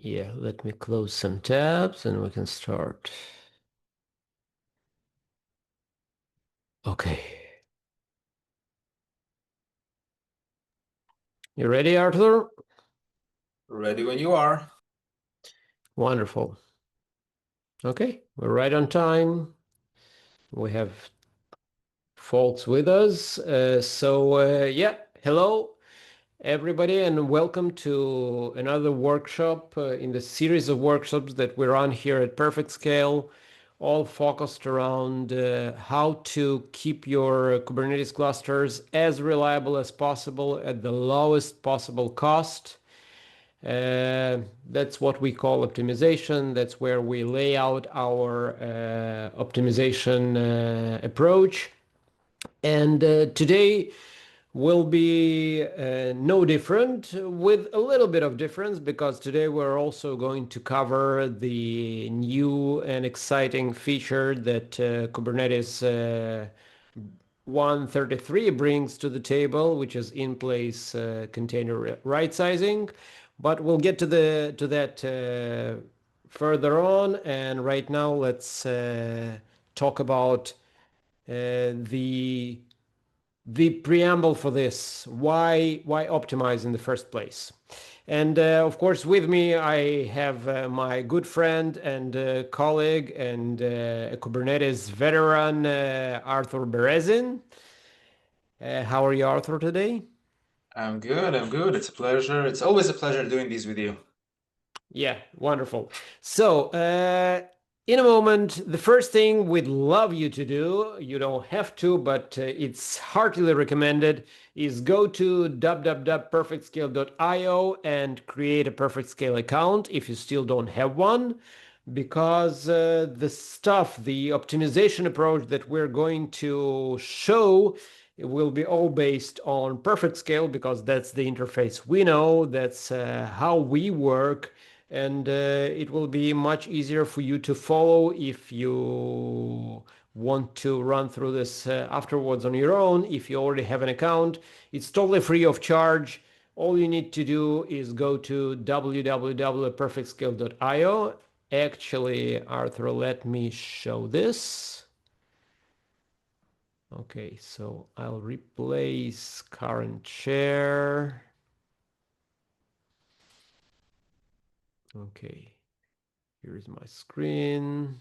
Yeah, let me close some tabs and we can start. Okay. You ready, Arthur? Ready when you are. Wonderful. Okay, we're right on time. We have folks with us. Yeah, hello, everybody, and welcome to another workshop in the series of workshops that we run here at PerfectScale, all focused around how to keep your Kubernetes clusters as reliable as possible at the lowest possible cost. That's what we call optimization. That's where we lay out our optimization approach. And today will be no different, with a little bit of difference, because today we're also going to cover the new and exciting feature that Kubernetes 133 brings to the table, which is in-place container right sizing. But we'll get to that further on. And right now, let's talk about the preamble for this. Why optimize in the first place? And of course, with me, I have my good friend and colleague and a Kubernetes veteran, Arthur Berezin. How are you, Arthur, today? I'm good. I'm good. It's a pleasure. It's always a pleasure doing these with you. Yeah, wonderful. So, in a moment, the first thing we'd love you to do, you don't have to, but it's heartily recommended, is go to www.perfectscale.io and create a PerfectScale account if you still don't have one, because the optimization approach that we're going to show, it will be all based on PerfectScale, because that's the interface we know, that's how we work, and it will be much easier for you to follow if you want to run through this afterwards on your own. If you already have an account, it's totally free of charge. All you need to do is go to www.perfectscale.io. Actually, Arthur, let me show this. Okay, so I'll replace current share. Okay, here's my screen.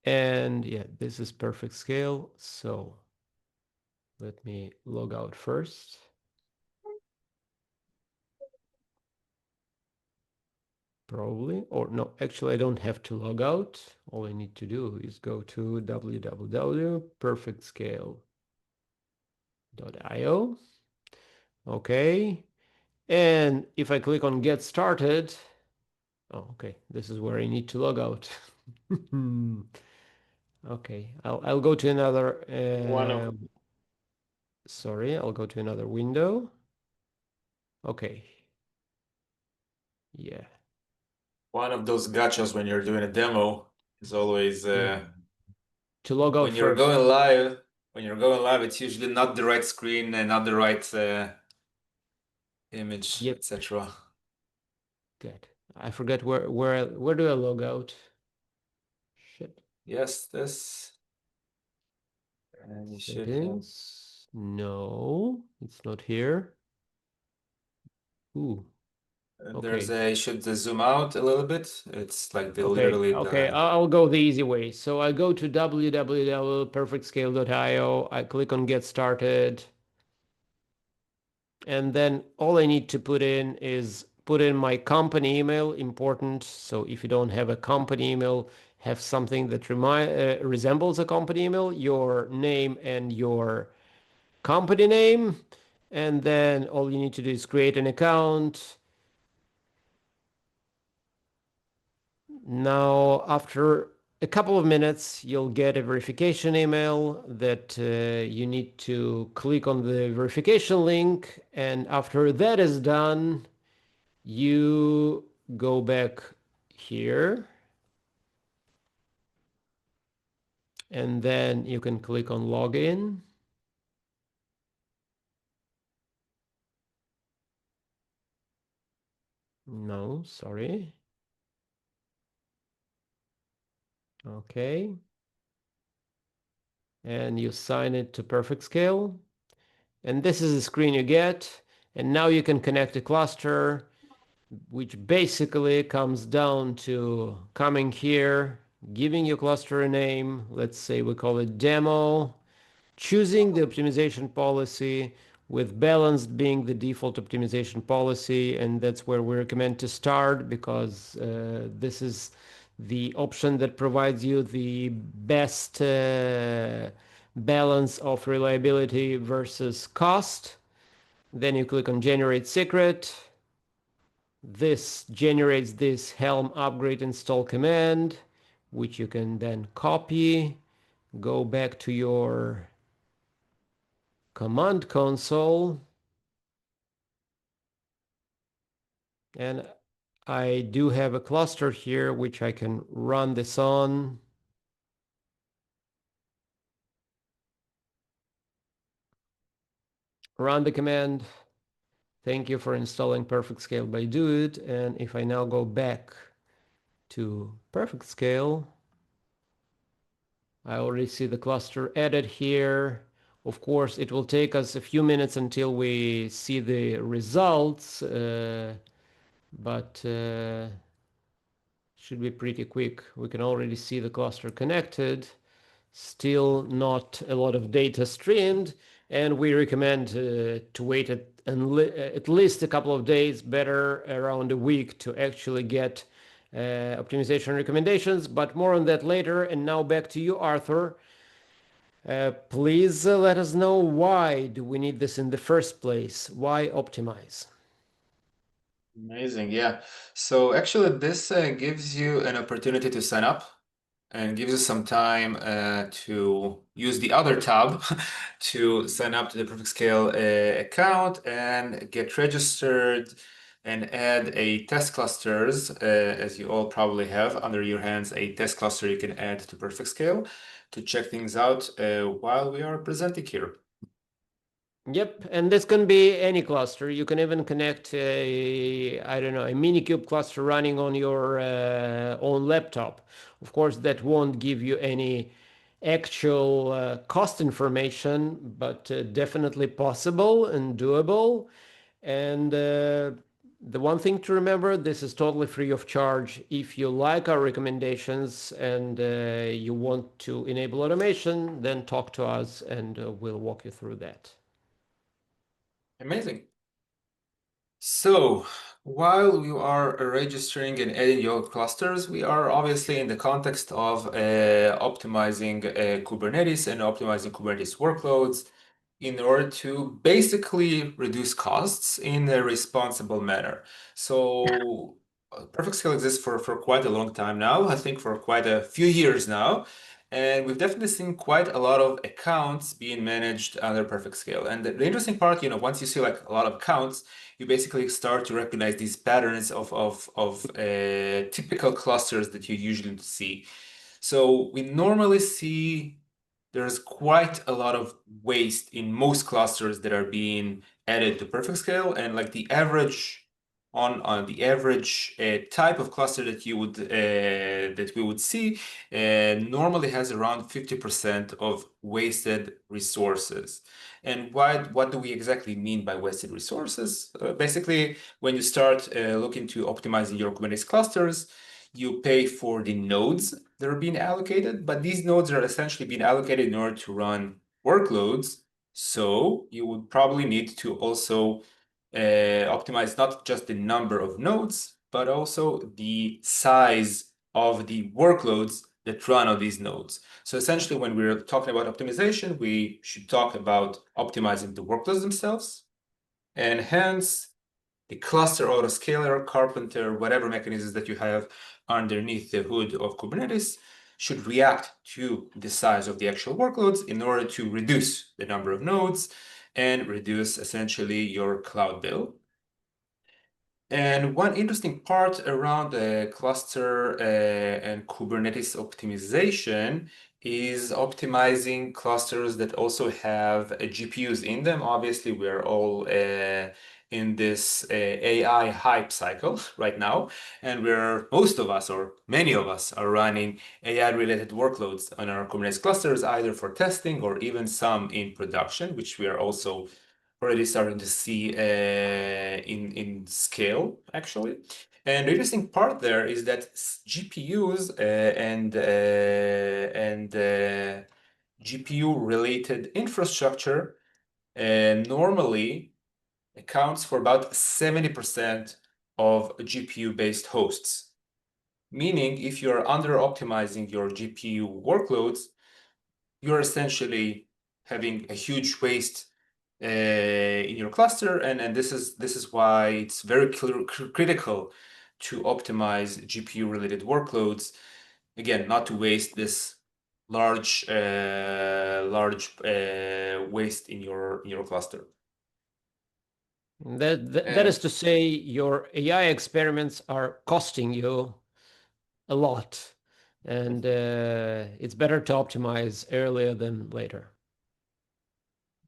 And yeah, this is PerfectScale. So let me log out first. Probably, or no, actually I don't have to log out. All I need to do is go to www.perfectscale.io. Okay. And if I click on get started, oh, okay, this is where I need to log out. Okay, I'll go to another, One of sorry, I'll go to another window. Okay. Yeah. one of those gotchas when you're doing a demo is always Yeah. To log out first. when you're going live, it's usually not the right screen and not the right image, Yep. etc. Good. I forget where do I log out? Shit. Yes, this. And you should have. Settings. No, it's not here. Ooh. There's Okay. a, you should zoom out a little bit. It's like the Okay. literally Okay. the. I'll go the easy way. So I go to www.perfectscale.io. I click on get started. And then all I need to put in my company email. Important. So if you don't have a company email, have something that resembles a company email, your name and your company name. And then all you need to do is create an account. Now, after a couple of minutes, you'll get a verification email that you need to click on the verification link. And after that is done, you go back here. And then you can click on login. No, sorry. Okay. And you assign it to PerfectScale. And this is the screen you get. And now you can connect a cluster, which basically comes down to coming here, giving your cluster a name. Let's say we call it demo, choosing the optimization policy, with balanced being the default optimization policy. And that's where we recommend to start, because this is the option that provides you the best balance of reliability versus cost. Then you click on generate secret. This generates this Helm upgrade install command, which you can then copy, go back to your command console, and I do have a cluster here which I can run this on. Run the command. Thank you for installing PerfectScale by Doit. And if I now go back to PerfectScale, I already see the cluster added here. Of course, it will take us a few minutes until we see the results, but should be pretty quick. We can already see the cluster connected. Still not a lot of data streamed, and we recommend to wait at least a couple of days, better around a week, to actually get optimization recommendations, but more on that later. And now back to you, Arthur. Please let us know, why do we need this in the first place? Why optimize? Amazing. Yeah. So actually, this gives you an opportunity to sign up and gives you some time to use the other tab to sign up to the PerfectScale account and get registered and add a test clusters, as you all probably have under your hands, a test cluster you can add to PerfectScale to check things out while we are presenting here. Yep, and this can be any cluster. You can even connect a, I don't know, a Minikube cluster running on your own laptop. Of course, that won't give you any actual cost information, but definitely possible and doable. And the one thing to remember, this is totally free of charge. If you like our recommendations and you want to enable automation, then talk to us and we'll walk you through that. Amazing. So while you are registering and adding your clusters, we are obviously in the context of optimizing Kubernetes and optimizing Kubernetes workloads in order to basically reduce costs in a responsible manner. So PerfectScale exists for quite a long time now, I think for quite a few years now. And we've definitely seen quite a lot of accounts being managed under PerfectScale. And the interesting part, once you see like a lot of accounts, you basically start to recognize these patterns of typical clusters that you usually see. So we normally see there's quite a lot of waste in most clusters that are being added to PerfectScale, and like the average on the average type of cluster that you would that we would see normally has around 50% of wasted resources. And what do we exactly mean by wasted resources? Basically, when you start looking to optimizing your Kubernetes clusters, you pay for the nodes that are being allocated, but these nodes are essentially being allocated in order to run workloads. So you would probably need to also optimize not just the number of nodes, but also the size of the workloads that run on these nodes. So essentially, when we're talking about optimization, we should talk about optimizing the workloads themselves, and hence the cluster autoscaler, Carpenter, whatever mechanisms that you have underneath the hood of Kubernetes should react to the size of the actual workloads in order to reduce the number of nodes and reduce essentially your cloud bill. And one interesting part around the cluster and Kubernetes optimization is optimizing clusters that also have GPUs in them. Obviously, we are all in this AI hype cycle right now, and most of us, or many of us, are running AI-related workloads on our Kubernetes clusters, either for testing or even some in production, which we are also already starting to see in scale, actually. And the interesting part there is that GPUs and GPU-related infrastructure normally accounts for about 70% of GPU-based hosts. Meaning, if you're under-optimizing your GPU workloads, you're essentially having a huge waste in your cluster, and this is why it's very critical to optimize GPU-related workloads. Again, not to waste this large waste in your cluster. That is to say, your AI experiments are costing you a lot, and it's better to optimize earlier than later.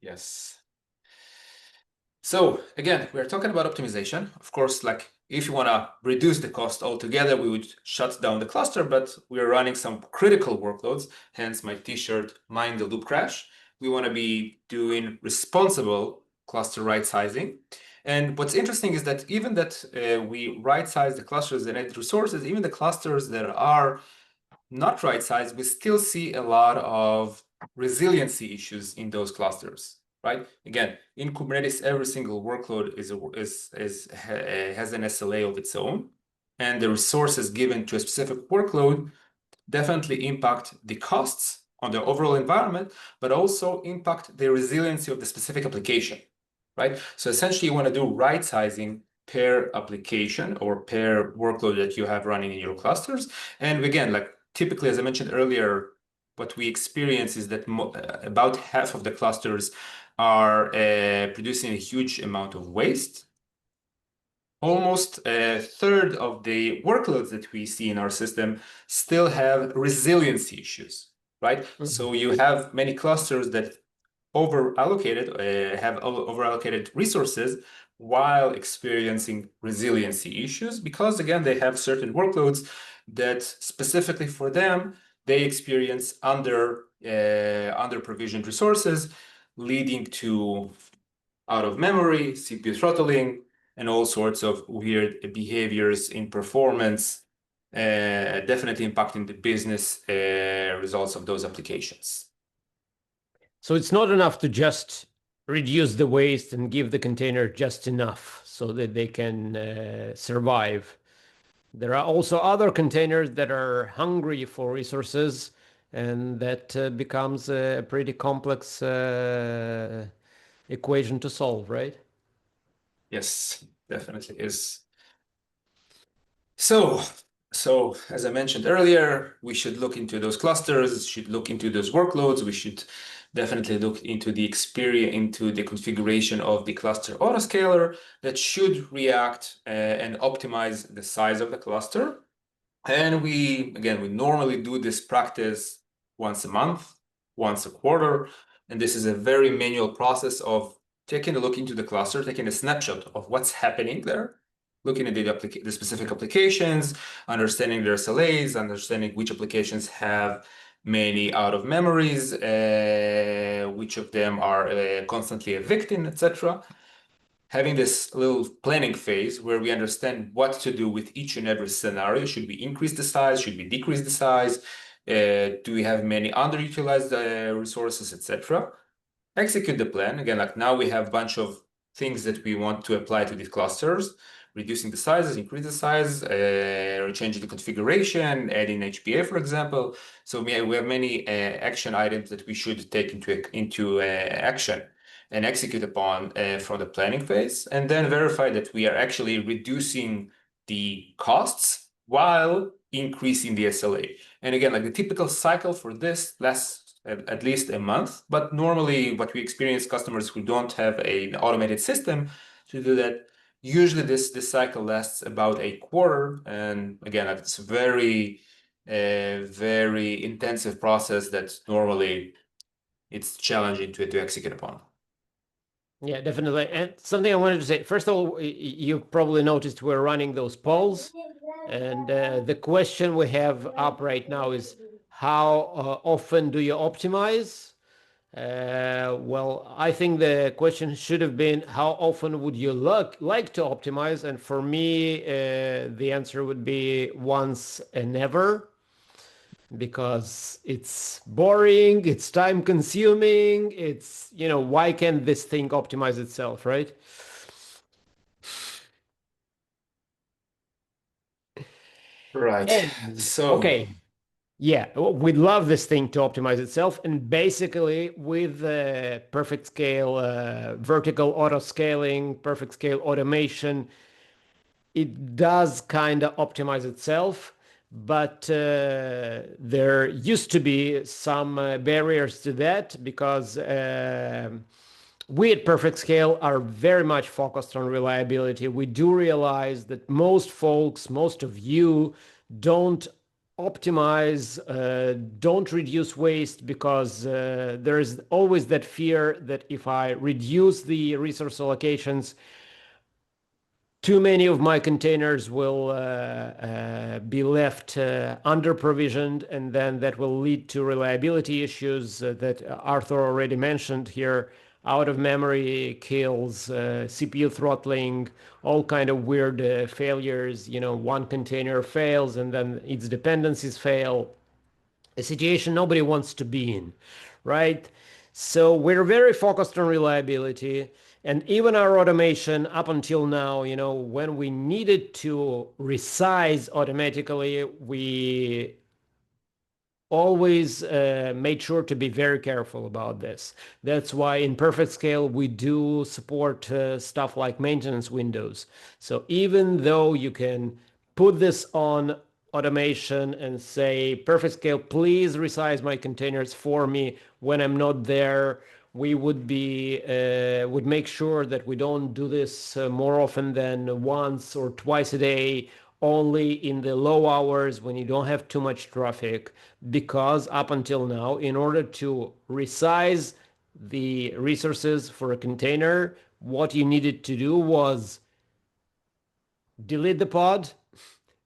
Yes. So again, we're talking about optimization. Of course, like if you want to reduce the cost altogether, we would shut down the cluster, but we're running some critical workloads, hence my t-shirt, mind the loop crash. We want to be doing responsible cluster right sizing. And what's interesting is that even that we right size the clusters and add resources, even the clusters that are not right sized, we still see a lot of resiliency issues in those clusters. Right? Again, in Kubernetes, every single workload has an SLA of its own, and the resources given to a specific workload definitely impact the costs on the overall environment, but also impact the resiliency of the specific application. Right? So essentially, you want to do right sizing per application or per workload that you have running in your clusters. And again, like typically, as I mentioned earlier, what we experience is that about half of the clusters are producing a huge amount of waste. Almost a third of the workloads that we see in our system still have resiliency issues, right? So you have many clusters that have over-allocated resources while experiencing resiliency issues because, again, they have certain workloads that specifically for them, they experience under-provisioned resources, leading to out of memory, CPU throttling, and all sorts of weird behaviors in performance, definitely impacting the business results of those applications. So it's not enough to just reduce the waste and give the container just enough so that they can survive. There are also other containers that are hungry for resources, and that becomes a pretty complex equation to solve, right? Yes, definitely is. So as I mentioned earlier, we should look into those clusters, should look into those workloads. We should definitely look into the experience, into the configuration of the cluster autoscaler that should react and optimize the size of the cluster. And we normally do this practice once a month, once a quarter. And this is a very manual process of taking a look into the cluster, taking a snapshot of what's happening there, looking at the specific applications, understanding their SLAs, understanding which applications have many out of memories, which of them are constantly evicting, etc. Having this little planning phase where we understand what to do with each and every scenario. Should we increase the size? Should we decrease the size? Do we have many underutilized resources, etc.? Execute the plan. Again, like now we have a bunch of things that we want to apply to these clusters, reducing the sizes, increase the size, changing the configuration, adding HPA, for example. So we have many action items that we should take into action and execute upon from the planning phase, and then verify that we are actually reducing the costs while increasing the SLA. And again, like the typical cycle for this lasts at least a month, but normally what we experience customers who don't have an automated system to do that, usually this cycle lasts about a quarter. And again, it's a very intensive process that normally it's challenging to execute upon. Yeah, definitely. And something I wanted to say, first of all, you probably noticed we're running those polls. And the question we have up right now is how often do you optimize? Well, I think the question should have been how often would you like to optimize? And for me, the answer would be once and never because it's boring, it's time consuming, why can't this thing optimize itself, right? Right. And So, okay, yeah, we'd love this thing to optimize itself. And basically, with perfect scale, vertical auto scaling, perfect scale automation, it does kind of optimize itself. But there used to be some barriers to that because we at PerfectScale are very much focused on reliability. We do realize that most folks, most of you, don't optimize, don't reduce waste because there is always that fear that if I reduce the resource allocations, too many of my containers will be left under provisioned, and then that will lead to reliability issues that Arthur already mentioned here. Out of memory kills, CPU throttling, all kind of weird failures. One container fails and then its dependencies fail, a situation nobody wants to be in, right? So we're very focused on reliability. And even our automation up until now, when we needed to resize automatically, we always made sure to be very careful about this. That's why in PerfectScale we do support stuff like maintenance windows. So even though you can put this on automation and say, PerfectScale, please resize my containers for me when I'm not there, we would make sure that we don't do this more often than once or twice a day, only in the low hours when you don't have too much traffic, because up until now, in order to resize the resources for a container, what you needed to do was delete the pod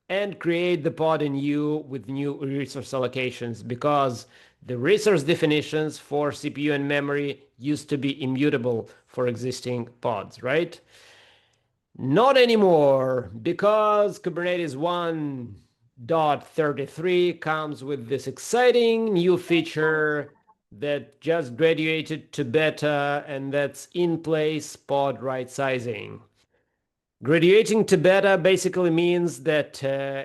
and create the pod anew with new resource allocations, because the resource definitions for CPU and memory used to be immutable for existing pods, right? Not anymore, because Kubernetes 1.33 comes with this exciting new feature that just graduated to beta, and that's in-place pod right sizing. Graduating to beta basically means that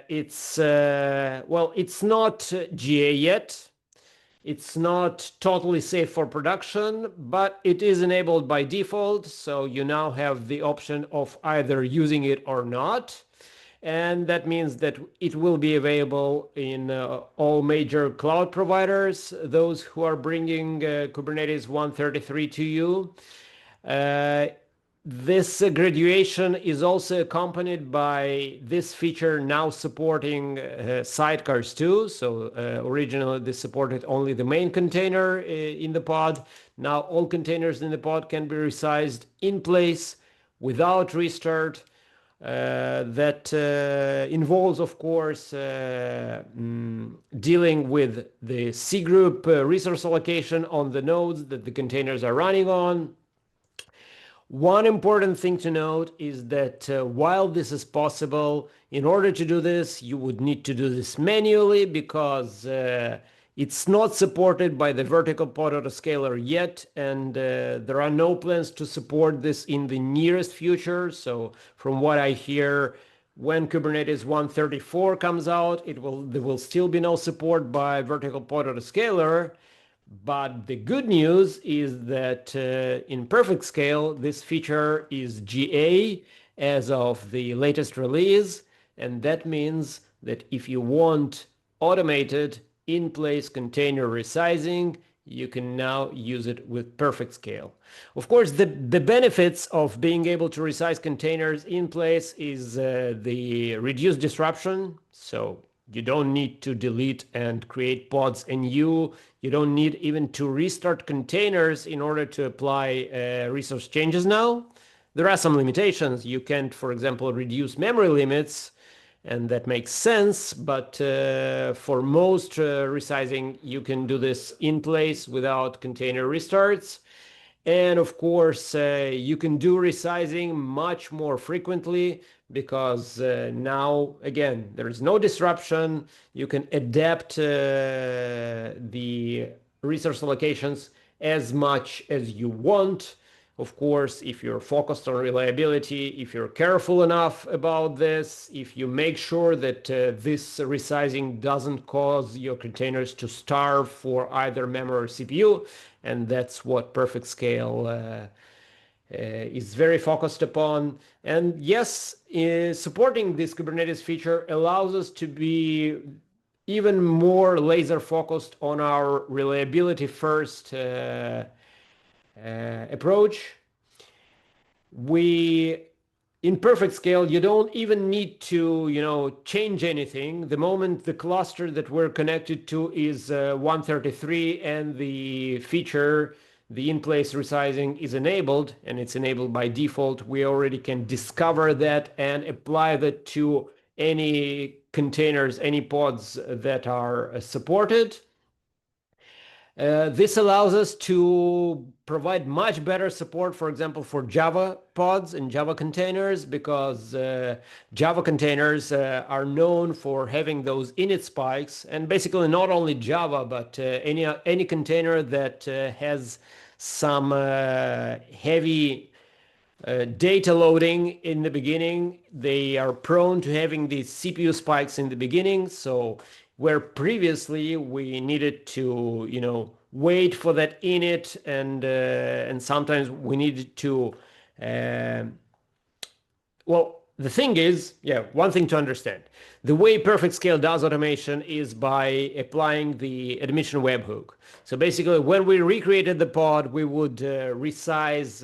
it's not GA yet. It's not totally safe for production, but it is enabled by default. So you now have the option of either using it or not. And that means that it will be available in all major cloud providers, those who are bringing Kubernetes 133 to you. Uh, this graduation is also accompanied by this feature now supporting sidecars too. So originally this supported only the main container in the pod. Now all containers in the pod can be resized in place without restart. That involves, of course, dealing with the C group resource allocation on the nodes that the containers are running on. One important thing to note is that while this is possible, in order to do this, you would need to do this manually because it's not supported by the vertical pod autoscaler yet, and there are no plans to support this in the nearest future. So from what I hear, when Kubernetes 134 comes out, there will still be no support by vertical pod autoscaler. But the good news is that in PerfectScale, this feature is GA as of the latest release. And that means that if you want automated in-place container resizing, you can now use it with PerfectScale. Of course, the benefits of being able to resize containers in place is the reduced disruption. So You don't need to delete and create pods anew. You don't need even to restart containers in order to apply resource changes now. There are some limitations. You can't, for example, reduce memory limits, and that makes sense. But for most resizing, you can do this in place without container restarts. And of course, you can do resizing much more frequently because now, again, there is no disruption. You can adapt the resource allocations as much as you want. Of course, if you're focused on reliability, if you're careful enough about this, if you make sure that this resizing doesn't cause your containers to starve for either memory or CPU, and that's what PerfectScale is very focused upon. And yes, supporting this Kubernetes feature allows us to be even more laser focused on our reliability first approach. We in PerfectScale, you don't even need to, change anything. The moment the cluster that we're connected to is 133 and the feature, the in-place resizing is enabled, and it's enabled by default, we already can discover that and apply that to any containers, any pods that are supported. This allows us to provide much better support, for example, for Java pods and Java containers, because Java containers are known for having those init spikes. And basically, not only Java, but any container that has some heavy data loading in the beginning, they are prone to having these CPU spikes in the beginning. So where previously we needed to, wait for that init, and sometimes we needed to um well, the thing is, yeah, one thing to understand. The way PerfectScale does automation is by applying the admission webhook. So basically, when we recreated the pod, we would resize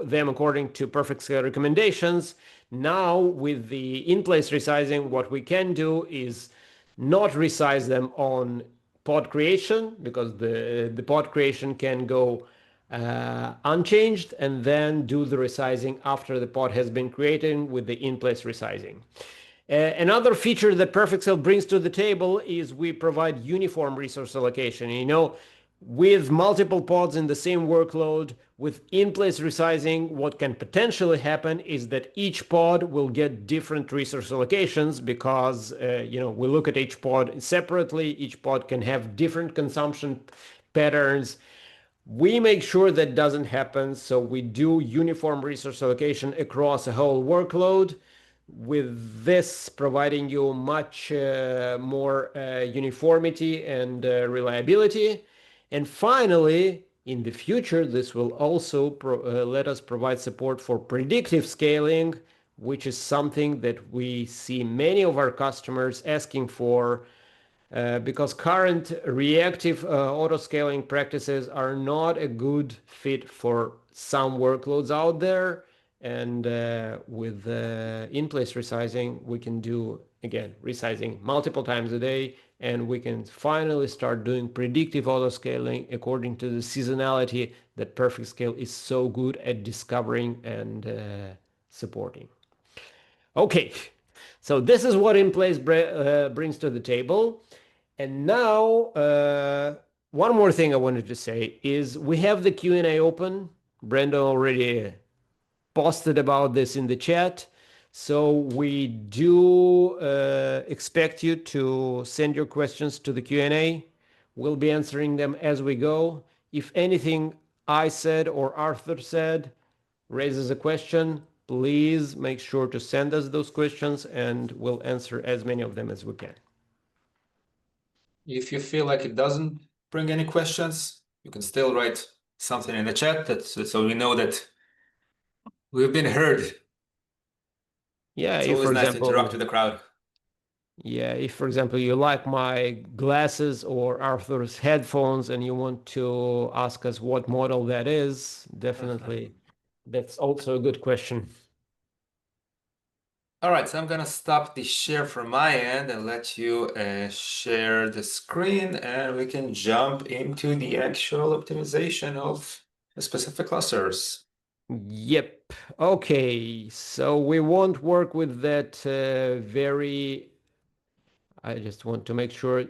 them according to PerfectScale recommendations. Now, with the in-place resizing, what we can do is not resize them on pod creation, because the pod creation can go unchanged, and then do the resizing after the pod has been created with the in-place resizing. Another feature that PerfectScale brings to the table is we provide uniform resource allocation. With multiple pods in the same workload, with in-place resizing, what can potentially happen is that each pod will get different resource allocations because, we look at each pod separately. Each pod can have different consumption patterns. We make sure that doesn't happen, so we do uniform resource allocation across a whole workload, with this providing you much more uniformity and reliability. And finally, in the future, this will also let us provide support for predictive scaling, which is something that we see many of our customers asking for, because current reactive auto-scaling practices are not a good fit for some workloads out there. And with in-place resizing, we can do, again, resizing multiple times a day, and we can finally start doing predictive auto-scaling according to the seasonality that PerfectScale is so good at discovering and supporting. Okay, so this is what in-place brings to the table. And now, one more thing I wanted to say is we have the Q&A open. Brenda already posted about this in the chat. So we do expect you to send your questions to the Q&A. We'll be answering them as we go. If anything I said or Arthur said raises a question, please make sure to send us those questions, and we'll answer as many of them as we can. If you feel like it doesn't bring any questions, you can still write something in the chat so we know that we've been heard. Yeah, It's if always for nice to interact with example, the crowd. yeah, if for example you like my glasses or Arthur's headphones and you want to ask us what model that is, definitely that's also a good question. All right, so I'm gonna stop the share from my end and let you share the screen, and we can jump into the actual optimization of the specific clusters. Yep. Okay. So we won't work with that I just want to make sure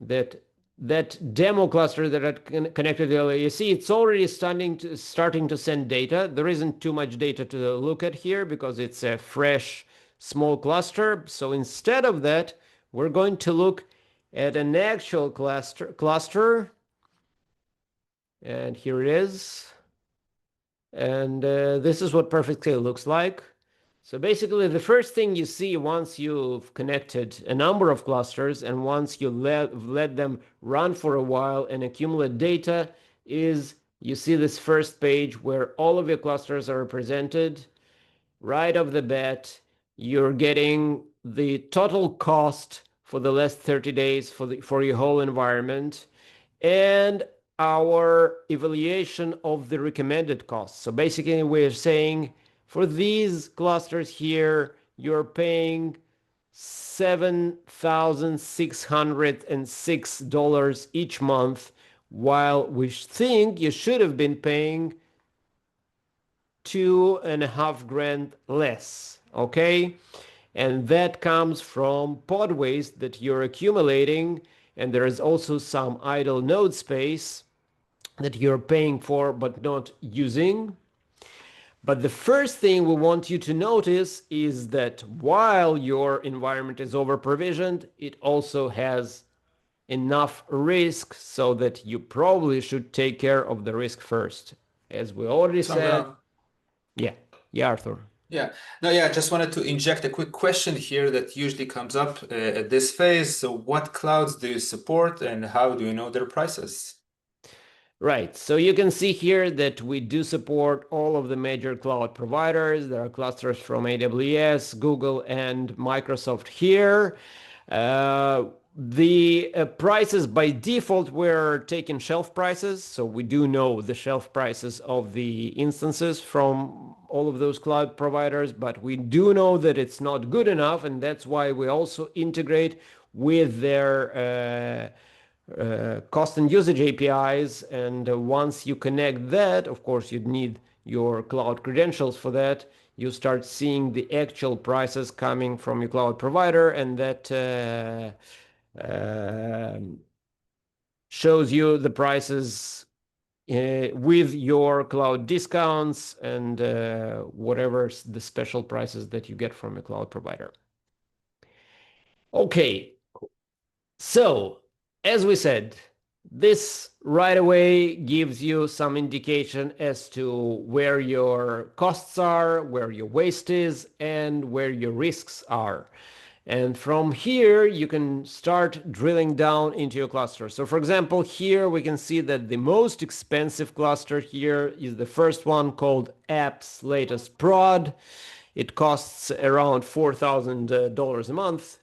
that that demo cluster that I connected earlier, you see it's already starting to send data. There isn't too much data to look at here because it's a fresh small cluster. So instead of that, we're going to look at an actual cluster, and here it is. And this is what PerfectScale looks like. So basically, the first thing you see once you've connected a number of clusters and once you let them run for a while and accumulate data is you see this first page where all of your clusters are represented. Right off the bat, you're getting the total cost for the last 30 days for your whole environment and our evaluation of the recommended costs. So basically, we're saying for these clusters here, you're paying $7,606 each month, while we think you should have been paying 2.5 grand less. Okay. And that comes from pod waste that you're accumulating. And there is also some idle node space that you're paying for but not using. But the first thing we want you to notice is that while your environment is over provisioned, it also has enough risk so that you probably should take care of the risk first. As we already So I'm said, gonna, yeah, yeah, Arthur. yeah, no, yeah, I just wanted to inject a quick question here that usually comes up at this phase. So what clouds do you support and how do you know their prices? Right. So you can see here that we do support all of the major cloud providers. There are clusters from AWS, Google, and Microsoft here. The prices by default we're taking shelf prices. So we do know the shelf prices of the instances from all of those cloud providers, but we do know that it's not good enough. And that's why we also integrate with their cost and usage APIs. And once you connect that, of course, you'd need your cloud credentials for that. You start seeing the actual prices coming from your cloud provider, and that shows you the prices with your cloud discounts and whatever the special prices that you get from a cloud provider. Okay, so as we said, this right away gives you some indication as to where your costs are, where your waste is, and where your risks are. And from here, you can start drilling down into your cluster. So for example, here we can see that the most expensive cluster here is the first one called Apps Latest Prod. It costs around $4,000 a month.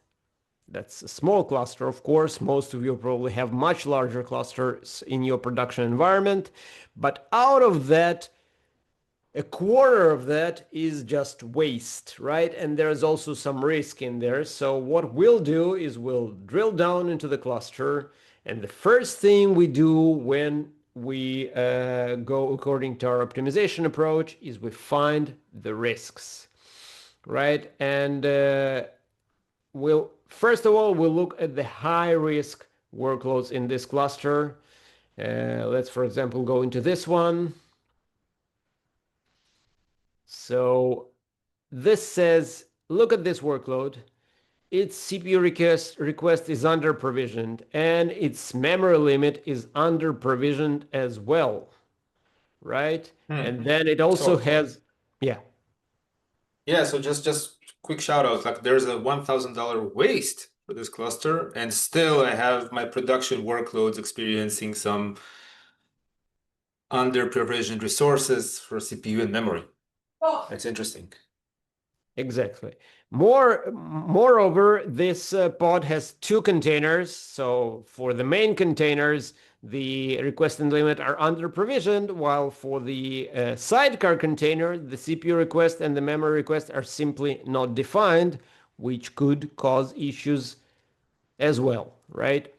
That's a small cluster, of course. Most of you probably have much larger clusters in your production environment. But out of that, a quarter of that is just waste, right? And there's also some risk in there. So what we'll do is we'll drill down into the cluster. And the first thing we do when we go according to our optimization approach is we find the risks, right? And we'll first of all, we'll look at the high risk workloads in this cluster. Let's, for example, go into this one. So this says, look at this workload. Its CPU request is under provisioned and its memory limit is under provisioned as well, right? Hmm. And then it also So has, yeah, yeah, so just quick shout out, like there's a $1,000 waste for this cluster, and still I have my production workloads experiencing some under-provisioned resources for CPU and memory. That's interesting. exactly. Moreover, this pod has two containers. So for the main containers, the request and limit are under provisioned, while for the sidecar container, the CPU request and the memory request are simply not defined, which could cause issues as well, right?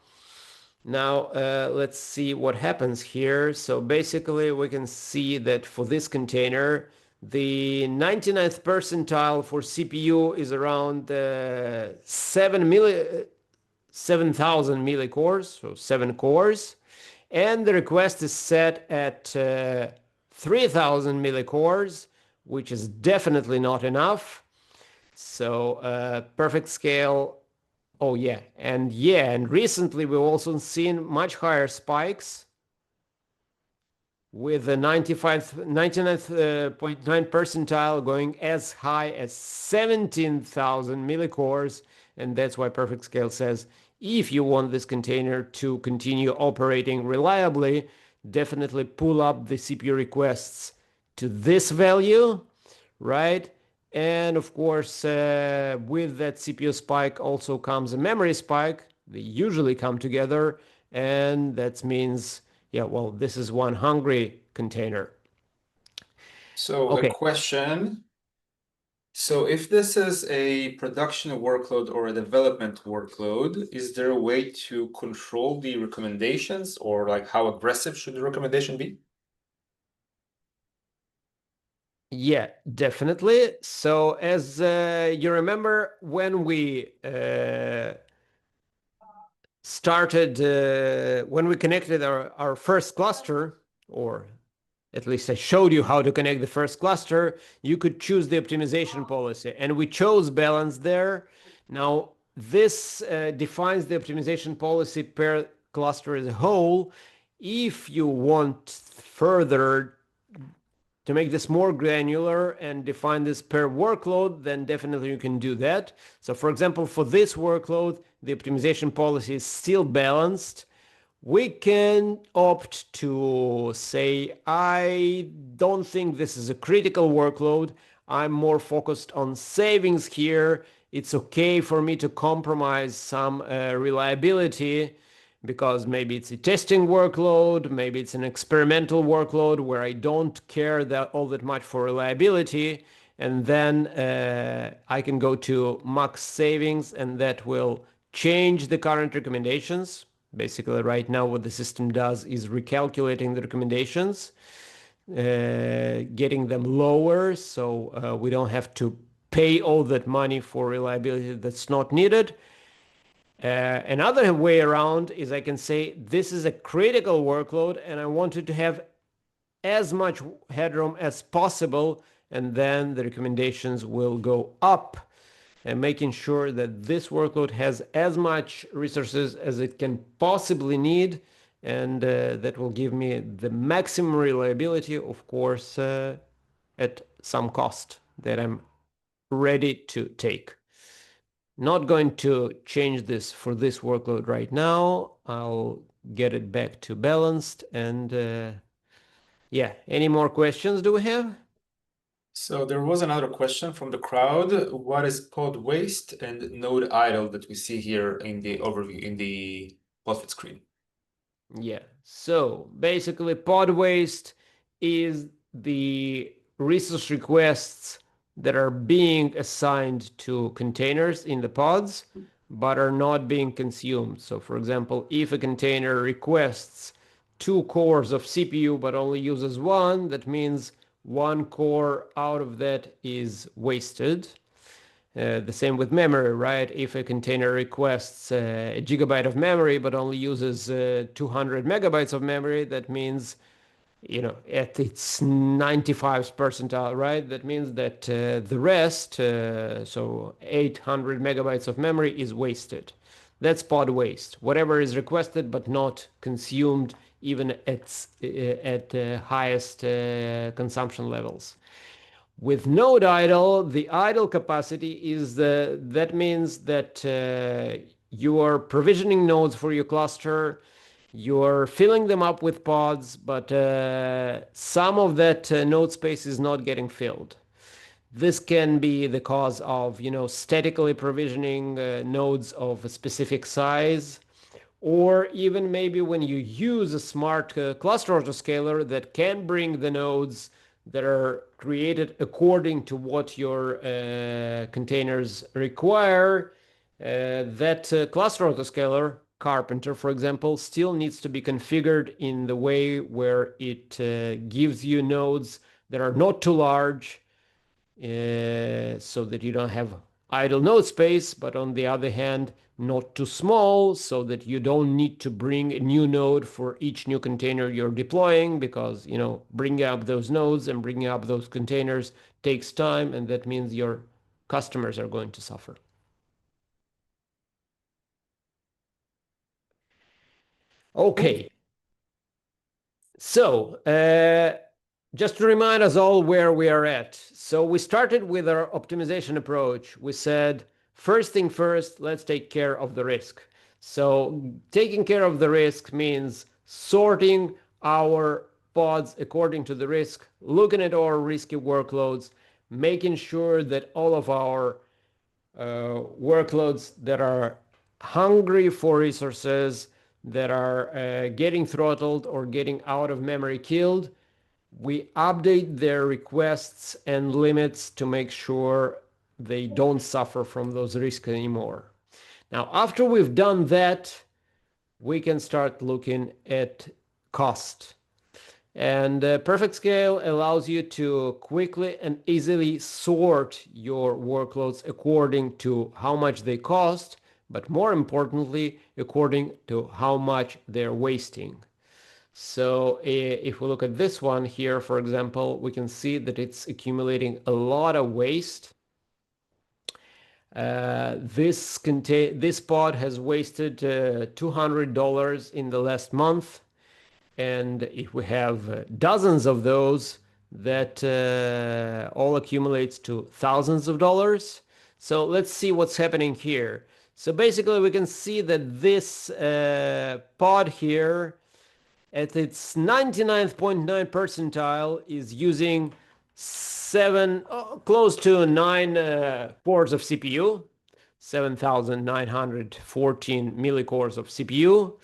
Now, let's see what happens here. So basically, we can see that for this container, the 99th percentile for CPU is around 7,000 millicores, so 7 cores. And the request is set at 3,000 millicores, which is definitely not enough. So PerfectScale. Oh and recently we've also seen much higher spikes with the 99.9 percentile going as high as 17,000 millicores, and that's why PerfectScale says if you want this container to continue operating reliably, definitely pull up the CPU requests to this value, right? And of course, with that CPU spike also comes a memory spike. They usually come together, and that means, yeah, well, this is one hungry container. So a Okay. question. So if this is a production workload or a development workload, is there a way to control the recommendations, or like how aggressive should the recommendation be? Yeah, definitely. So as you remember, when we when we connected our first cluster, or at least I showed you how to connect the first cluster, you could choose the optimization policy, and we chose balance there. Now, this defines the optimization policy per cluster as a whole. If you want further to make this more granular and define this per workload, then definitely you can do that. So for example, for this workload, the optimization policy is still balanced. We can opt to say, I don't think this is a critical workload. I'm more focused on savings here. It's okay for me to compromise some reliability because maybe it's a testing workload, maybe it's an experimental workload where I don't care all that much for reliability. And then I can go to max savings, and that will change the current recommendations. Basically, right now, what the system does is recalculating the recommendations, getting them lower, so we don't have to pay all that money for reliability that's not needed. Another way around is I can say this is a critical workload and I want it to have as much headroom as possible, and then the recommendations will go up and making sure that this workload has as much resources as it can possibly need, and that will give me the maximum reliability, of course, at some cost that I'm ready to take. Not going to change this for this workload right now. I'll get it back to balanced. And yeah, any more questions do we have? So there was another question from the crowd. What is pod waste and node idle that we see here in the overview in the profit screen? Yeah, so basically pod waste is the resource requests that are being assigned to containers in the pods but are not being consumed. So for example, if a container requests 2 cores of CPU but only uses one, that means 1 core out of that is wasted. The same with memory, right? If a container requests a gigabyte of memory but only uses 200 megabytes of memory, that means, at its 95th percentile, right? That means that the rest, so 800 megabytes of memory, is wasted. That's pod waste. Whatever is requested but not consumed even at highest consumption levels. With node idle, the idle capacity is that means that you are provisioning nodes for your cluster, you're filling them up with pods, but some of that node space is not getting filled. This can be the cause of, statically provisioning nodes of a specific size, or even maybe when you use a smart cluster autoscaler that can bring the nodes that are created according to what your containers require, that cluster autoscaler, Carpenter, for example, still needs to be configured in the way where it gives you nodes that are not too large, so that you don't have idle node space, but on the other hand, not too small, so that you don't need to bring a new node for each new container you're deploying, because, bringing up those nodes and bringing up those containers takes time, and that means your customers are going to suffer. Okay. So, just to remind us all where we are at. So we started with our optimization approach. We said, first thing first, let's take care of the risk. So taking care of the risk means sorting our pods according to the risk, looking at our risky workloads, making sure that all of our workloads that are hungry for resources, that are getting throttled or getting out of memory killed, we update their requests and limits to make sure they don't suffer from those risks anymore. Now, after we've done that, we can start looking at cost. And PerfectScale allows you to quickly and easily sort your workloads according to how much they cost, but more importantly, according to how much they're wasting. So if we look at this one here, for example, we can see that it's accumulating a lot of waste. This pod has wasted $200 in the last month. And if we have dozens of those, that all accumulates to thousands of dollars. So let's see what's happening here. So basically we can see that this pod here at its 99.9 percentile is using close to 9 cores of CPU, 7,914 millicores of CPU.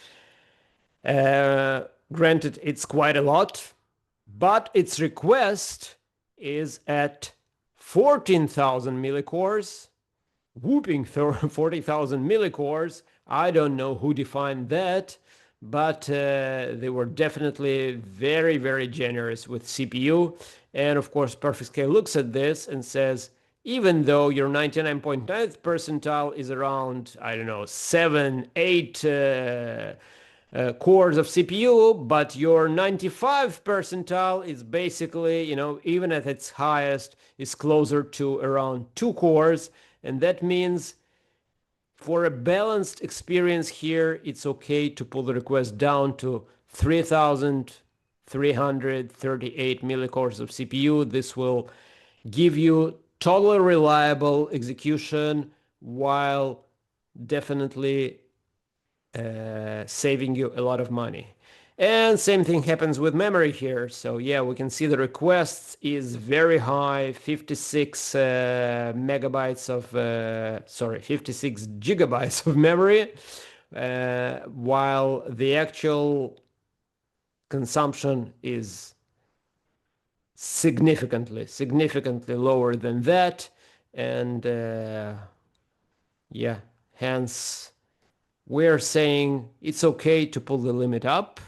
Granted, it's quite a lot, but its request is at 14,000 millicores, whooping 40,000 millicores. I don't know who defined that, but they were definitely very, very generous with CPU. And of course, PerfectScale looks at this and says, even though your 99.9th percentile is around, I don't know, 7, 8 cores of CPU, but your 95th percentile is basically, even at its highest, is closer to around 2 cores. And that means for a balanced experience here, it's okay to pull the request down to 3,338 millicores of CPU. This will give you totally reliable execution while definitely saving you a lot of money. And same thing happens with memory here. So yeah, we can see the request is very high, 56 megabytes of, 56 gigabytes of memory, while the actual consumption is significantly lower than that. And yeah, hence we're saying it's okay to pull the limit up,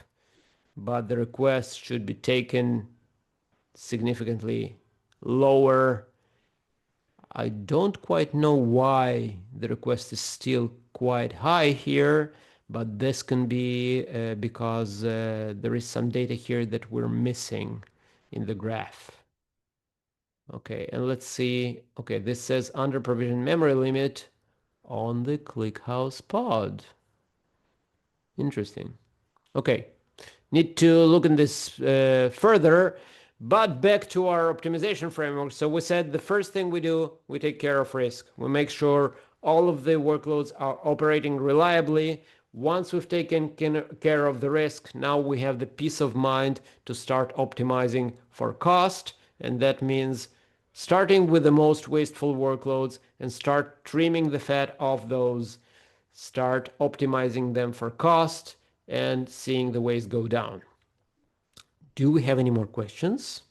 but the request should be taken significantly lower. I don't quite know why the request is still quite high here, but this can be because there is some data here that we're missing in the graph. Okay, and let's see. Okay, this says under provision memory limit on the ClickHouse pod. Interesting. Okay, need to look in this further, but back to our optimization framework. So we said the first thing we do, we take care of risk. We make sure all of the workloads are operating reliably. Once we've taken care of the risk, now we have the peace of mind to start optimizing for cost. And that means starting with the most wasteful workloads and start trimming the fat off those start optimizing them for cost and seeing the waste go down. Do we have any more questions?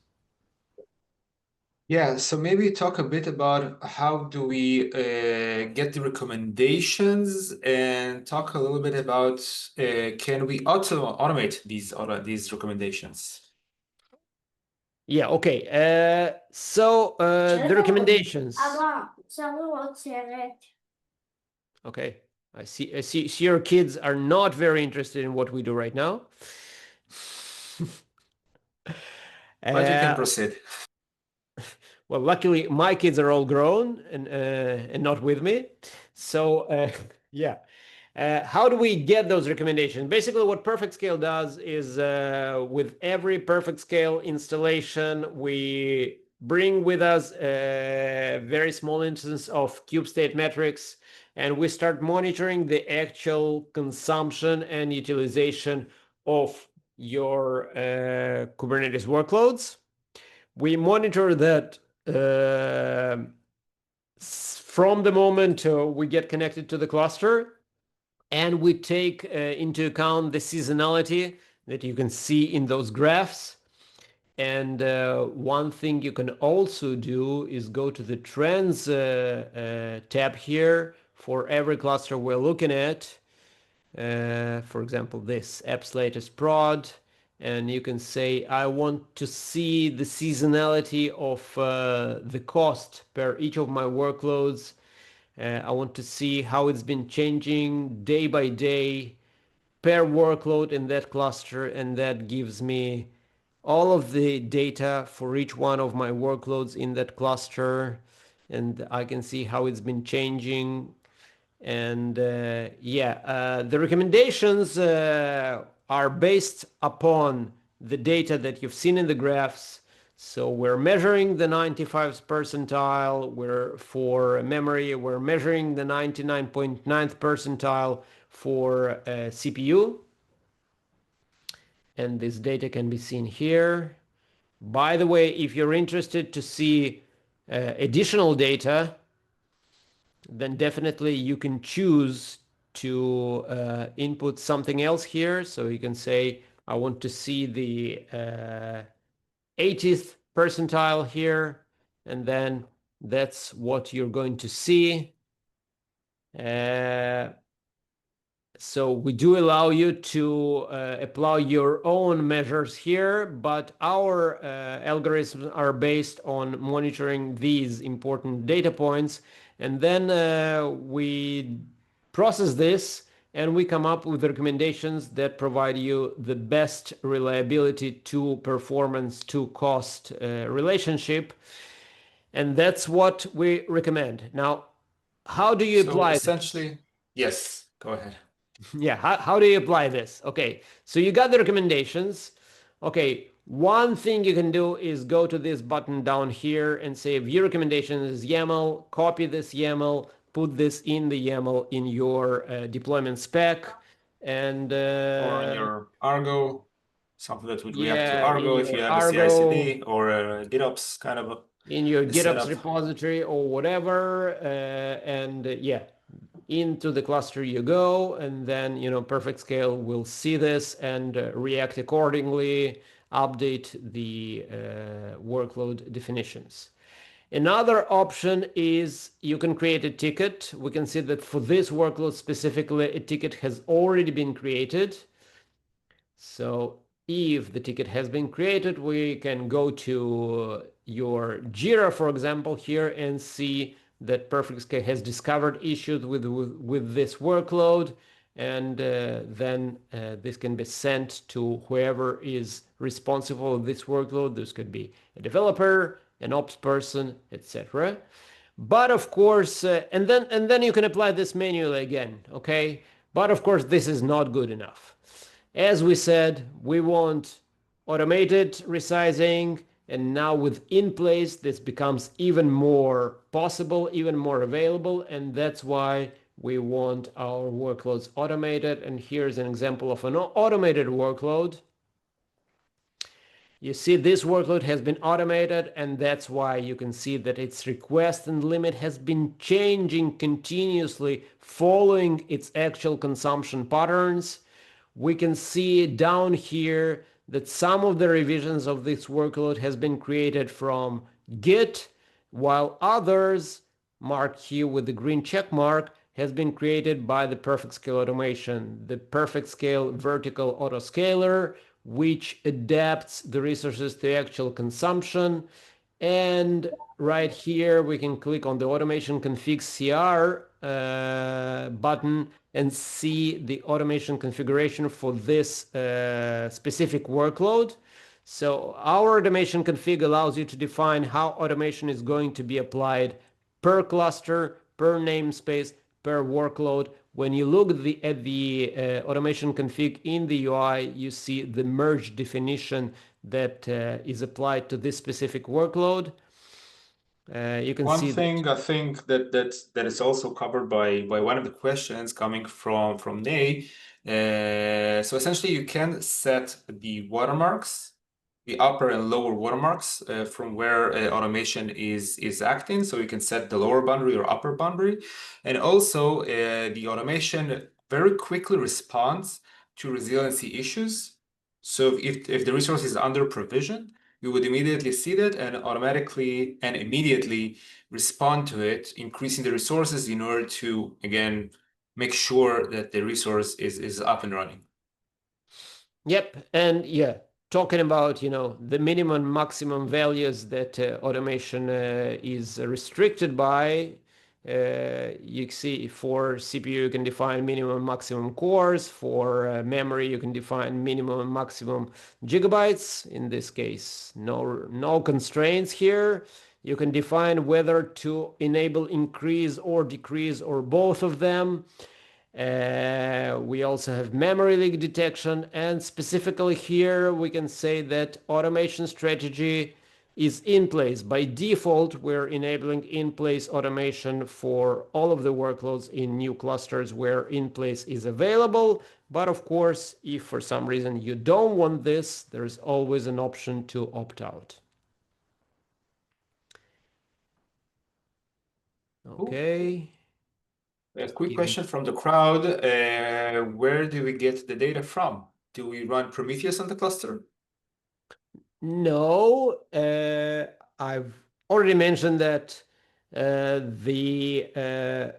Yeah, so maybe talk a bit about how do we get the recommendations and talk a little bit about can we automate these recommendations? Yeah, okay. The recommendations. Okay. I see your kids are not very interested in what we do right now. But you can Uh, proceed. well, luckily my kids are all grown and not with me. So yeah. How do we get those recommendations? Basically, what PerfectScale does is with every PerfectScale installation, we bring with us a very small instance of kube state metrics, and we start monitoring the actual consumption and utilization of your Kubernetes workloads. We monitor that from the moment we get connected to the cluster, and we take into account the seasonality that you can see in those graphs. And one thing you can also do is go to the trends tab here for every cluster we're looking at. For example, this apps latest prod, and you can say, I want to see the seasonality of the cost per each of my workloads. I want to see how it's been changing day by day per workload in that cluster, and that gives me all of the data for each one of my workloads in that cluster, and I can see how it's been changing. And the recommendations are based upon the data that you've seen in the graphs. So we're measuring the 95th percentile, for memory, we're measuring the 99.9th percentile for CPU. And this data can be seen here. By the way, if you're interested to see additional data, then definitely you can choose to input something else here. So you can say, I want to see the 80th percentile here, and then that's what you're going to see. So we do allow you to apply your own measures here, but our algorithms are based on monitoring these important data points, and then we process this and we come up with recommendations that provide you the best reliability to performance to cost relationship, and that's what we recommend. Now, how do you So apply this? essentially, yes, go ahead. Yeah, how do you apply this? Okay, so you got the recommendations. Okay, one thing you can do is go to this button down here and say view recommendations YAML, copy this YAML, put this in the YAML in your deployment spec, and Or in your Argo, something that would react to yeah, in Argo if you your have a Argo, CI/CD or a GitOps kind of in your a GitOps setup. repository or whatever, yeah, into the cluster you go, and then PerfectScale will see this and react accordingly, update the workload definitions. Another option is you can create a ticket. We can see that for this workload specifically, a ticket has already been created. So if the ticket has been created, we can go to your Jira, for example, here and see that PerfectScale has discovered issues with this workload, and then this can be sent to whoever is responsible for this workload. This could be a developer, an ops person, etc. But of course, and then you can apply this manually again, okay? But of course, this is not good enough. As we said, we want automated resizing, and now with in place, this becomes even more possible, even more available, and that's why we want our workloads automated. And here's an example of an automated workload. You see this workload has been automated, and that's why you can see that its request and limit has been changing continuously following its actual consumption patterns. We can see down here that some of the revisions of this workload has been created from Git, while others, marked here with the green check mark, has been created by the PerfectScale automation, the PerfectScale vertical autoscaler, which adapts the resources to actual consumption. And right here, we can click on the automation config CR button and see the automation configuration for this specific workload. So our automation config allows you to define how automation is going to be applied per cluster, per namespace, per workload. When you look at the automation config in the UI, you see the merge definition that is applied to this specific workload. You can One see that. thing I think that is also covered by one of the questions coming from Nay. So essentially, you can set the watermarks, the upper and lower watermarks from where automation is acting. So you can set the lower boundary or upper boundary, and also the automation very quickly responds to resiliency issues. So if the resource is under provision, you would immediately see that and automatically and immediately respond to it, increasing the resources in order to, again, make sure that the resource is up and running. Yep, and yeah, talking about the minimum maximum values that automation is restricted by. You see for CPU you can define minimum maximum cores. For memory you can define minimum and maximum gigabytes. In this case, no constraints here. You can define whether to enable increase or decrease or both of them. We also have memory leak detection, and specifically here we can say that automation strategy is in place. By default, we're enabling in-place automation for all of the workloads in new clusters where in-place is available. But of course, if for some reason you don't want this, there's always an option to opt out. Okay. A quick question from the crowd. Where do we get the data from? Do we run Prometheus on the cluster? No, I've already mentioned that the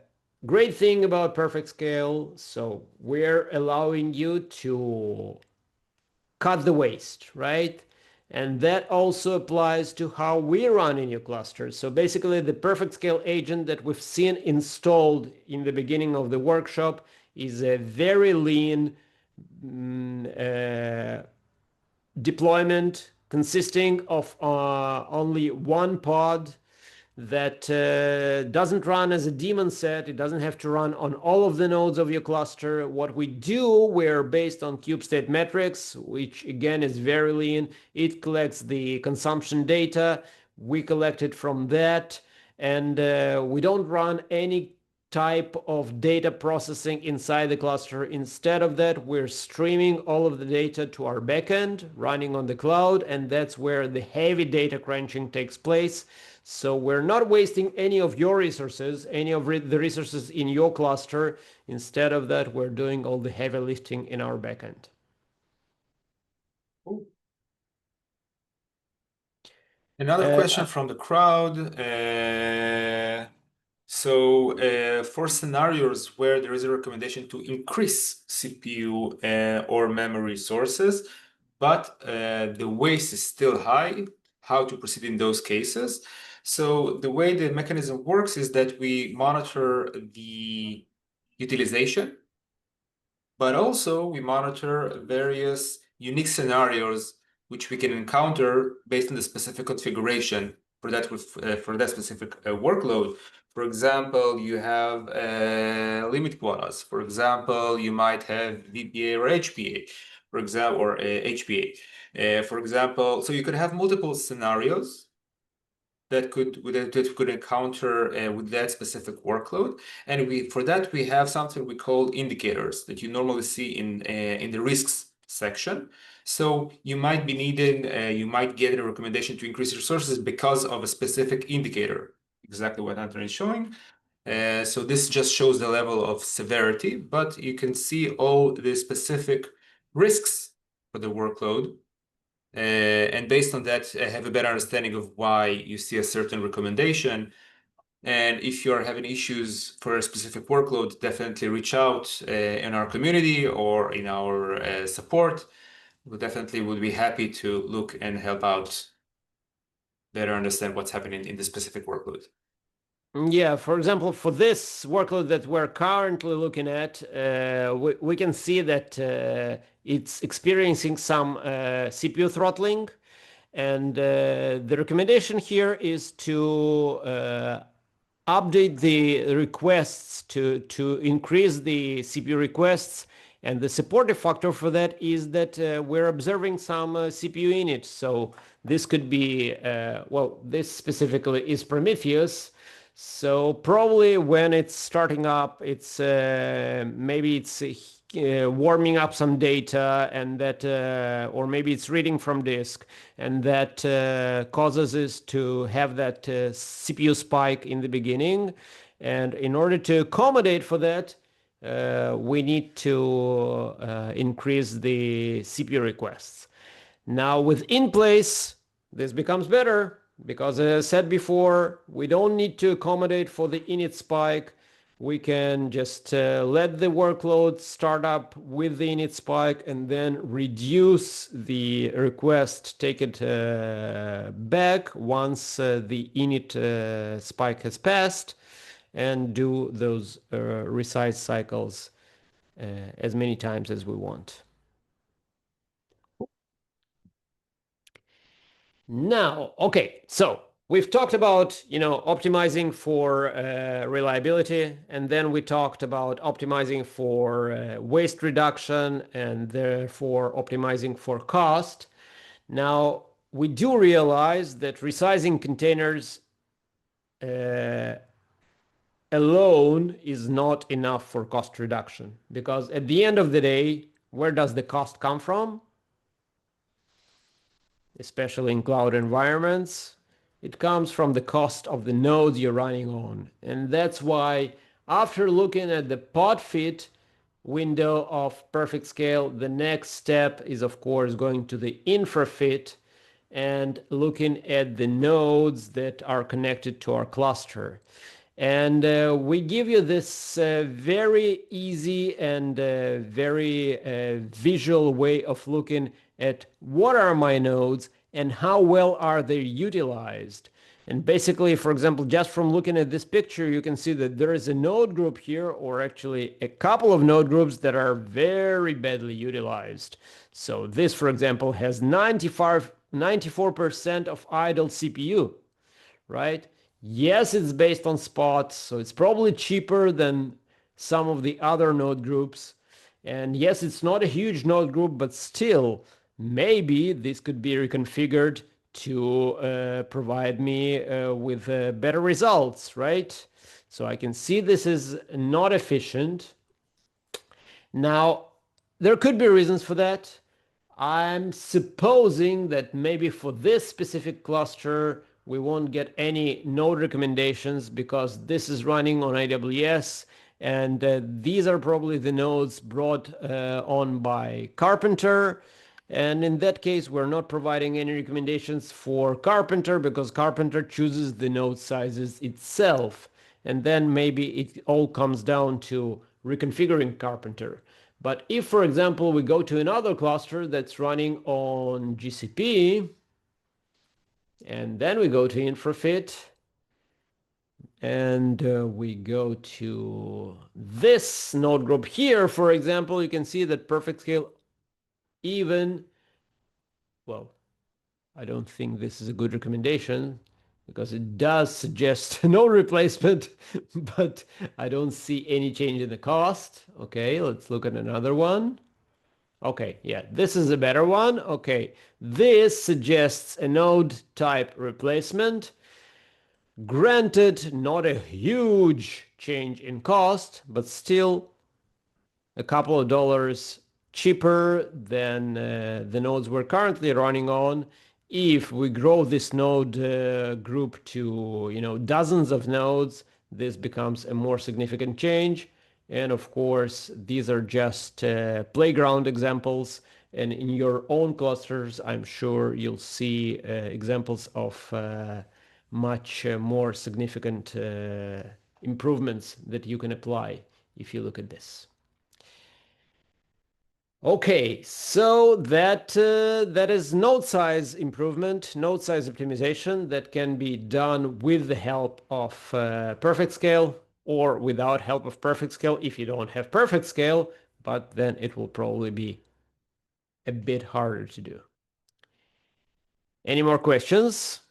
great thing about PerfectScale, so we're allowing you to cut the waste, right? And that also applies to how we run in your clusters. So basically, the PerfectScale agent that we've seen installed in the beginning of the workshop is a very lean deployment consisting of only one pod that doesn't run as a daemon set. It doesn't have to run on all of the nodes of your cluster. What we do, we're based on kube state metrics, which again is very lean. It collects the consumption data. We collect it from that, and we don't run any type of data processing inside the cluster. Instead of that, we're streaming all of the data to our backend running on the cloud, and that's where the heavy data crunching takes place. So we're not wasting any of your resources, any of the resources in your cluster. Instead of that, we're doing all the heavy lifting in our backend. Ooh. Another question from the crowd. For scenarios where there is a recommendation to increase CPU or memory sources, but the waste is still high, how to proceed in those cases? So the way the mechanism works is that we monitor the utilization, but also we monitor various unique scenarios which we can encounter based on the specific configuration for that specific workload. For example, you have limit quotas. For example, you might have VPA or HPA, for example, or HPA. For example, so you could have multiple scenarios that could encounter with that specific workload, and for that we have something we call indicators that you normally see in the risks section. So you might be needing, you might get a recommendation to increase resources because of a specific indicator, exactly what Anton is showing. So this just shows the level of severity, but you can see all the specific risks for the workload. And based on that, have a better understanding of why you see a certain recommendation. And if you're having issues for a specific workload, definitely reach out in our community or in our support. We definitely would be happy to look and help out, better understand what's happening in the specific workload. Yeah, for example, for this workload that we're currently looking at, we can see that it's experiencing some CPU throttling. And the recommendation here is to update the requests to increase the CPU requests. And the supportive factor for that is that we're observing some CPU init. So this could be, well, this specifically is Prometheus. So probably when it's starting up, it's maybe it's warming up some data, and that, or maybe it's reading from disk, and that causes us to have that CPU spike in the beginning. And in order to accommodate for that, we need to increase the CPU requests. Now with in place, this becomes better because, as I said before, we don't need to accommodate for the init spike. We can just let the workload start up with the init spike and then reduce the request, take it back once the init spike has passed, and do those resize cycles as many times as we want. Now, okay, so we've talked about, optimizing for reliability, and then we talked about optimizing for waste reduction and therefore optimizing for cost. Now, we do realize that resizing containers alone is not enough for cost reduction, because at the end of the day, where does the cost come from? Especially in cloud environments, it comes from the cost of the nodes you're running on. And that's why, after looking at the pod fit window of PerfectScale, the next step is, of course, going to the infra fit and looking at the nodes that are connected to our cluster. And we give you this very easy and very visual way of looking at what are my nodes and how well are they utilized. And basically, for example, just from looking at this picture, you can see that there is a node group here, or actually a couple of node groups that are very badly utilized. So this, for example, has 94% of idle CPU, right? Yes, it's based on spots, so it's probably cheaper than some of the other node groups. And yes, it's not a huge node group, but still, maybe this could be reconfigured to provide me with better results, right? So I can see this is not efficient. Now, there could be reasons for that. I'm supposing that maybe for this specific cluster, we won't get any node recommendations because this is running on AWS, and these are probably the nodes brought on by Carpenter. And in that case, we're not providing any recommendations for Carpenter because Carpenter chooses the node sizes itself. And then maybe it all comes down to reconfiguring Carpenter. But if, for example, we go to another cluster that's running on GCP, and then we go to InfraFit, and we go to this node group here, for example, you can see that PerfectScale even, well, I don't think this is a good recommendation because it does suggest no replacement, but I don't see any change in the cost. Okay, let's look at another one. Okay, yeah, this is a better one. Okay, this suggests a node type replacement. Granted, not a huge change in cost, but still a couple of dollars cheaper than the nodes we're currently running on. If we grow this node group to, dozens of nodes, this becomes a more significant change. And of course, these are just playground examples. And in your own clusters, I'm sure you'll see examples of much more significant improvements that you can apply if you look at this. Okay, so that is node size improvement, node size optimization that can be done with the help of PerfectScale or without help of PerfectScale if you don't have PerfectScale, but then it will probably be a bit harder to do. Any more questions?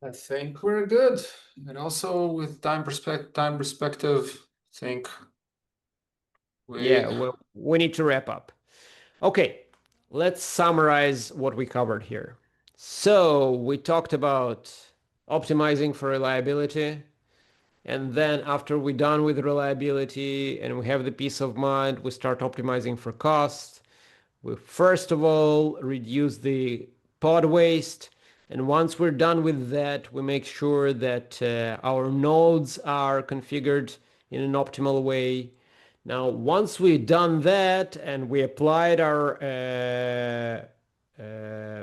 I think we're good. And also with time perspective, I think Yeah, well, we need to wrap up. Okay, let's summarize what we covered here. So we talked about optimizing for reliability. And then after we're done with reliability and we have the peace of mind, we start optimizing for cost. We first of all reduce the pod waste. And once we're done with that, we make sure that our nodes are configured in an optimal way. Now, once we've done that and we applied our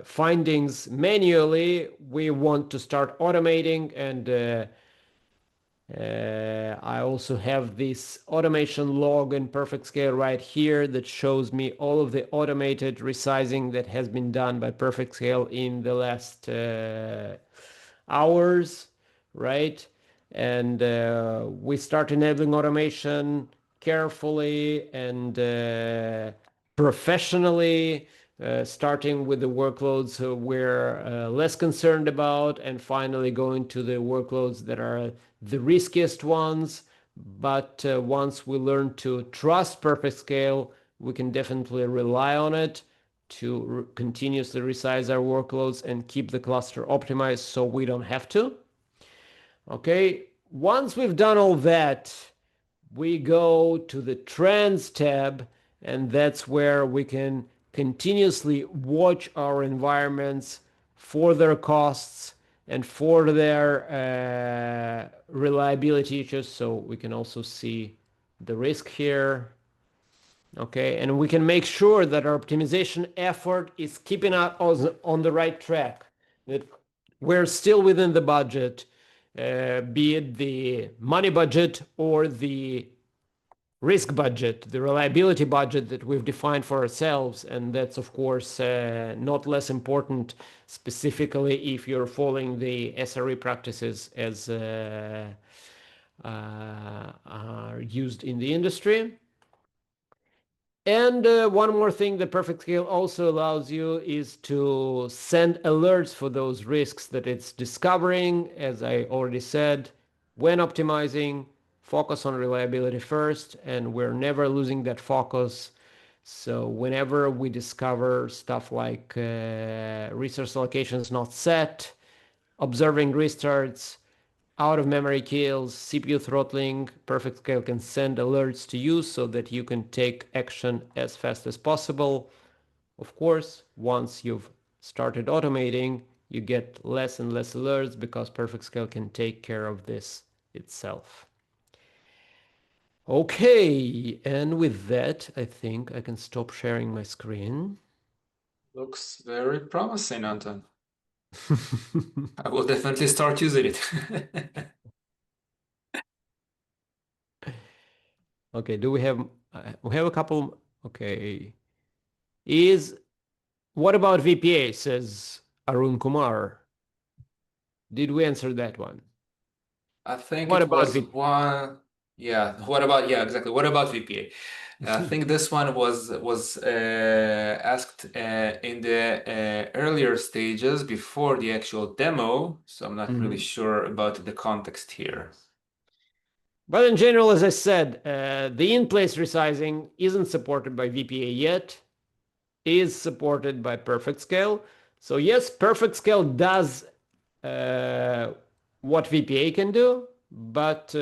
findings manually, we want to start automating and I also have this automation log in PerfectScale right here that shows me all of the automated resizing that has been done by PerfectScale in the last hours, right? And we start enabling automation carefully and professionally, starting with the workloads we're less concerned about, and finally going to the workloads that are the riskiest ones. But once we learn to trust PerfectScale, we can definitely rely on it to continuously resize our workloads and keep the cluster optimized so we don't have to. Okay, once we've done all that, we go to the Trends tab, and that's where we can continuously watch our environments for their costs and for their reliability issues. So we can also see the risk here. Okay, and we can make sure that our optimization effort is keeping us on the right track, that we're still within the budget, be it the money budget or the risk budget, the reliability budget that we've defined for ourselves. And that's, of course, not less important, specifically if you're following the SRE practices as are used in the industry. And one more thing that PerfectScale also allows you is to send alerts for those risks that it's discovering. As I already said, when optimizing, focus on reliability first, and we're never losing that focus. So whenever we discover stuff like resource allocation is not set, observing restarts, out of memory kills, CPU throttling, PerfectScale can send alerts to you so that you can take action as fast as possible. Of course, once you've started automating, you get less and less alerts because PerfectScale can take care of this itself. Okay, and with that, I think I can stop sharing my screen. looks very promising, Anton. I will definitely start using it. Okay, do we have a couple? Okay. What about VPA, says Arun Kumar. Did we answer that one? I think What it about was VPA? one. Yeah. What about, yeah, exactly. What about VPA? I think this one was asked in the earlier stages before the actual demo, so I'm not really sure about the context here. But in general, as I said, the in-place resizing isn't supported by VPA yet, is supported by PerfectScale. So yes, PerfectScale does what VPA can do, but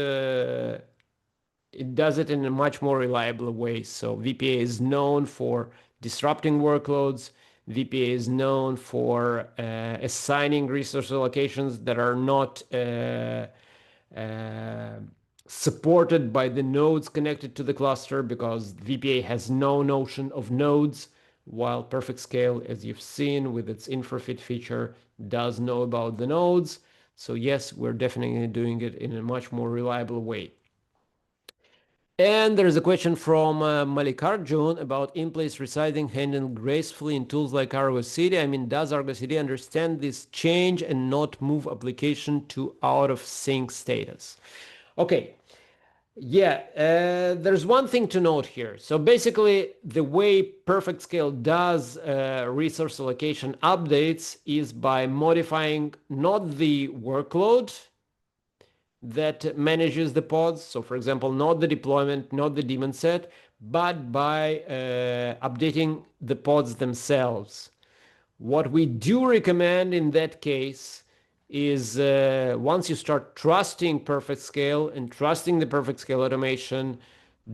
it does it in a much more reliable way. So VPA is known for disrupting workloads. VPA is known for assigning resource allocations that are not uh, supported by the nodes connected to the cluster, because VPA has no notion of nodes, while PerfectScale, as you've seen with its infrafit feature, does know about the nodes. So yes, we're definitely doing it in a much more reliable way. And there's a question from Malikarjun about in-place resizing handled gracefully in tools like Argo City. I mean, does Argo City understand this change and not move application to out of sync status? Okay, yeah, there's one thing to note here. So basically, the way PerfectScale does resource allocation updates is by modifying not the workload that manages the pods. So for example, not the deployment, not the daemon set, but by updating the pods themselves. What we do recommend in that case is once you start trusting PerfectScale and trusting the PerfectScale automation,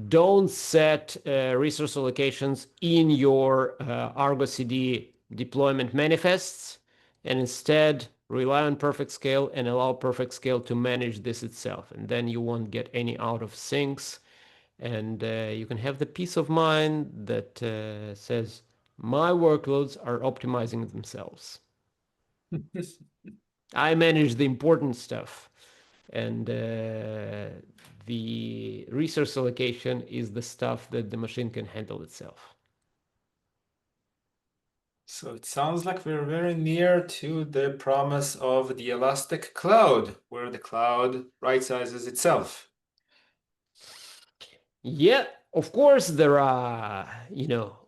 don't set resource allocations in your Argo CD deployment manifests, and instead rely on PerfectScale and allow PerfectScale to manage this itself. And then you won't get any out of syncs, and you can have the peace of mind that says, my workloads are optimizing themselves. I manage the important stuff, and the resource allocation is the stuff that the machine can handle itself. So it sounds like we're very near to the promise of the elastic cloud, where the cloud right sizes itself. Yeah, of course there are,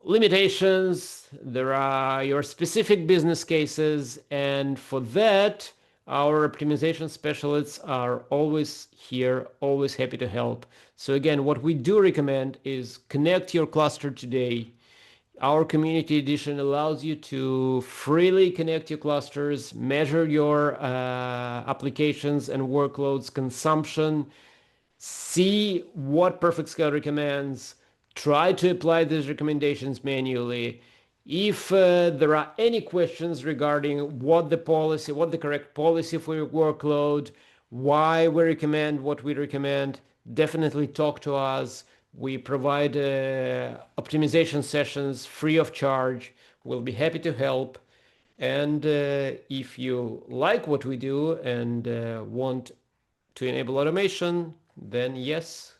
limitations, there are your specific business cases, and for that, our optimization specialists are always here, always happy to help. So again, what we do recommend is connect your cluster today. Our community edition allows you to freely connect your clusters, measure your applications and workloads consumption, see what PerfectScale recommends, try to apply these recommendations manually. If there are any questions regarding what the correct policy for your workload, why we recommend what we recommend, definitely talk to us. We provide optimization sessions free of charge. We'll be happy to help. And if you like what we do and want to enable automation, then yes,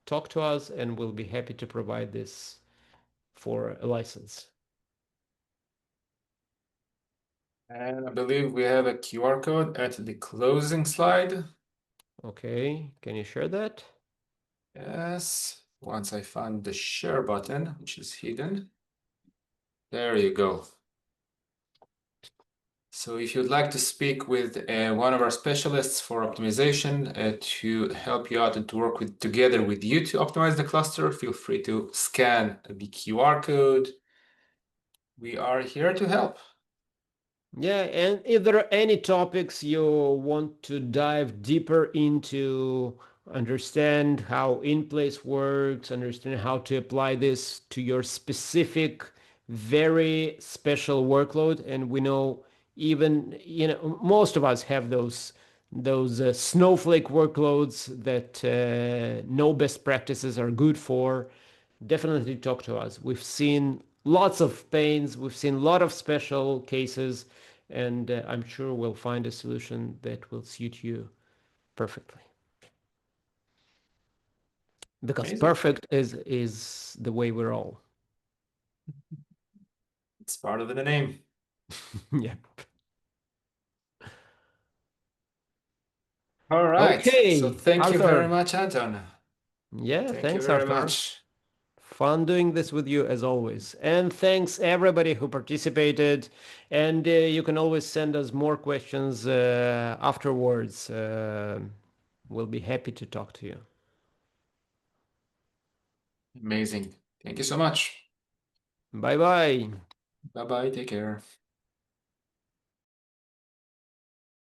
talk to us and we'll be happy to provide this for a license. And I believe we have a QR code at the closing slide. Okay, can you share that? Yes, once I find the share button, which is hidden. There you go. So if you'd like to speak with one of our specialists for optimization to help you out and to work together with you to optimize the cluster, feel free to scan the QR code. We are here to help. Yeah, and if there are any topics you want to dive deeper into, understand how in-place works, understand how to apply this to your specific, very special workload, and we know even, most of us have those snowflake workloads that no best practices are good for. Definitely talk to us. We've seen lots of pains, we've seen a lot of special cases, and I'm sure we'll find a solution that will suit you perfectly. Because Amazing. perfect is the way we roll. It's part of the name. Yeah. All right. So Okay, thank you very Arthur. much, Anton. Yeah, Thank you thanks, very Arthur. much. Fun doing this with you as always. And thanks everybody who participated. And you can always send us more questions afterwards. We'll be happy to talk to you. Amazing. Thank you so much. Bye bye. Bye-bye. Take care.